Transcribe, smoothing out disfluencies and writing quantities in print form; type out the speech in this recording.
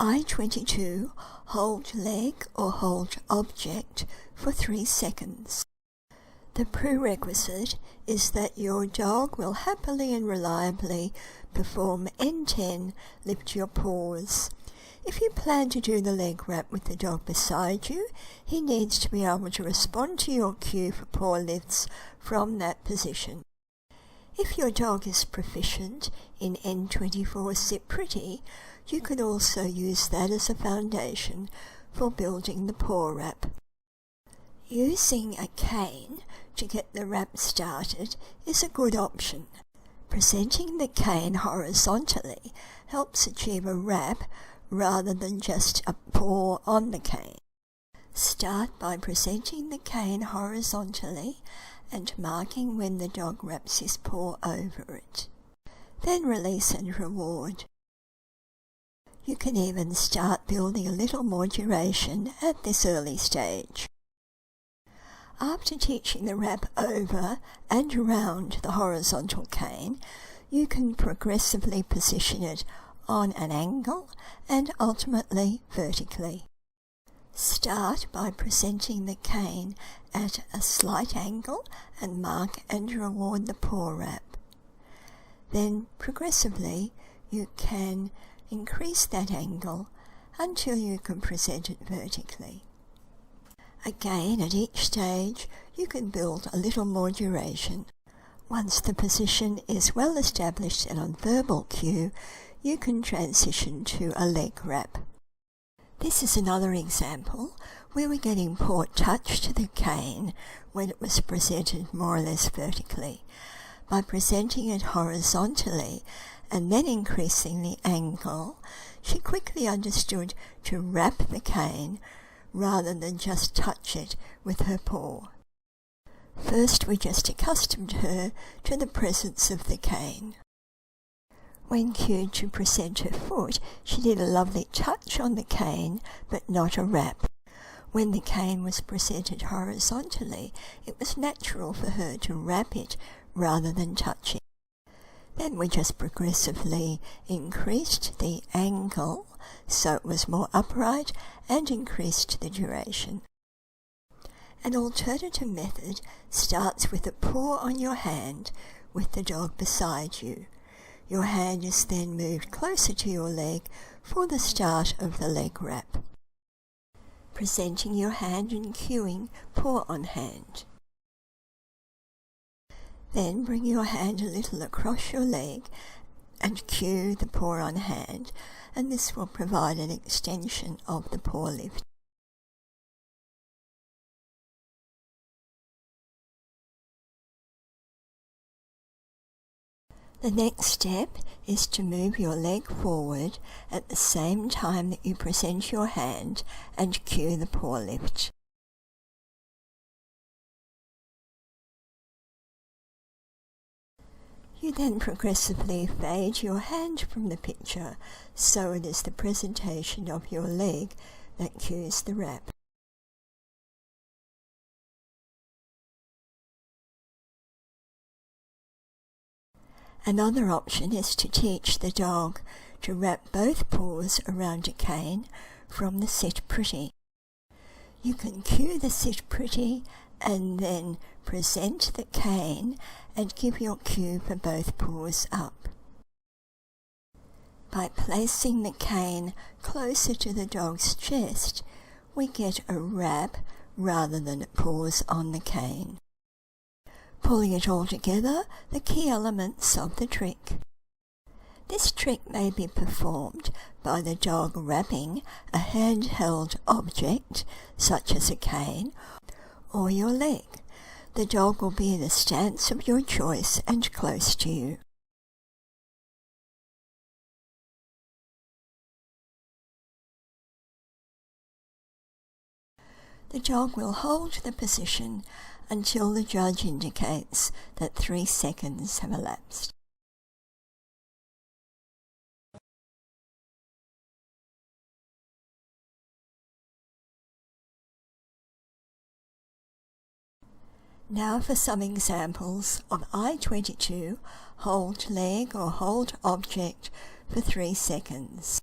I.22 Hold Leg or Hold Object for 3 seconds. The prerequisite is that your dog will happily and reliably perform N10, lift your paws. If you plan to do the leg wrap with the dog beside you, he needs to be able to respond to your cue for paw lifts from that position. If your dog is proficient in N24 Sit Pretty, you can also use that as a foundation for building the paw wrap. Using a cane to get the wrap started is a good option. Presenting the cane horizontally helps achieve a wrap rather than just a paw on the cane. Start by presenting the cane horizontally and marking when the dog wraps his paw over it. Then release and reward. You can even start building a little more duration at this early stage. After teaching the wrap over and around the horizontal cane, you can progressively position it on an angle and ultimately vertically. Start by presenting the cane at a slight angle and mark and reward the paw wrap. Then progressively you can increase that angle until you can present it vertically. Again, at each stage you can build a little more duration. Once the position is well established and on verbal cue, you can transition to a leg wrap. This is another example where we're getting paw touch to the cane when it was presented more or less vertically. By presenting it horizontally and then increasing the angle, she quickly understood to wrap the cane rather than just touch it with her paw. First, we just accustomed her to the presence of the cane. When cued to present her foot, she did a lovely touch on the cane, but not a wrap. When the cane was presented horizontally, it was natural for her to wrap it rather than touch it. Then we just progressively increased the angle so it was more upright and increased the duration. An alternative method starts with a paw on your hand with the dog beside you. Your hand is then moved closer to your leg for the start of the leg wrap. Presenting your hand and cueing paw on hand. Then bring your hand a little across your leg and cue the paw on hand, and this will provide an extension of the paw lift. The next step is to move your leg forward at the same time that you present your hand and cue the paw lift. You then progressively fade your hand from the picture so it is the presentation of your leg that cues the wrap. Another option is to teach the dog to wrap both paws around a cane from the Sit Pretty. You can cue the Sit Pretty and then present the cane and give your cue for both paws up. By placing the cane closer to the dog's chest, we get a wrap rather than paws on the cane. Pulling it all together, the key elements of the trick. This trick may be performed by the dog wrapping a handheld object, such as a cane, or your leg. The dog will be in a stance of your choice and close to you. The dog will hold the position until the judge indicates that 3 seconds have elapsed. Now for some examples of I.22 Hold Leg or Hold Object for 3 seconds.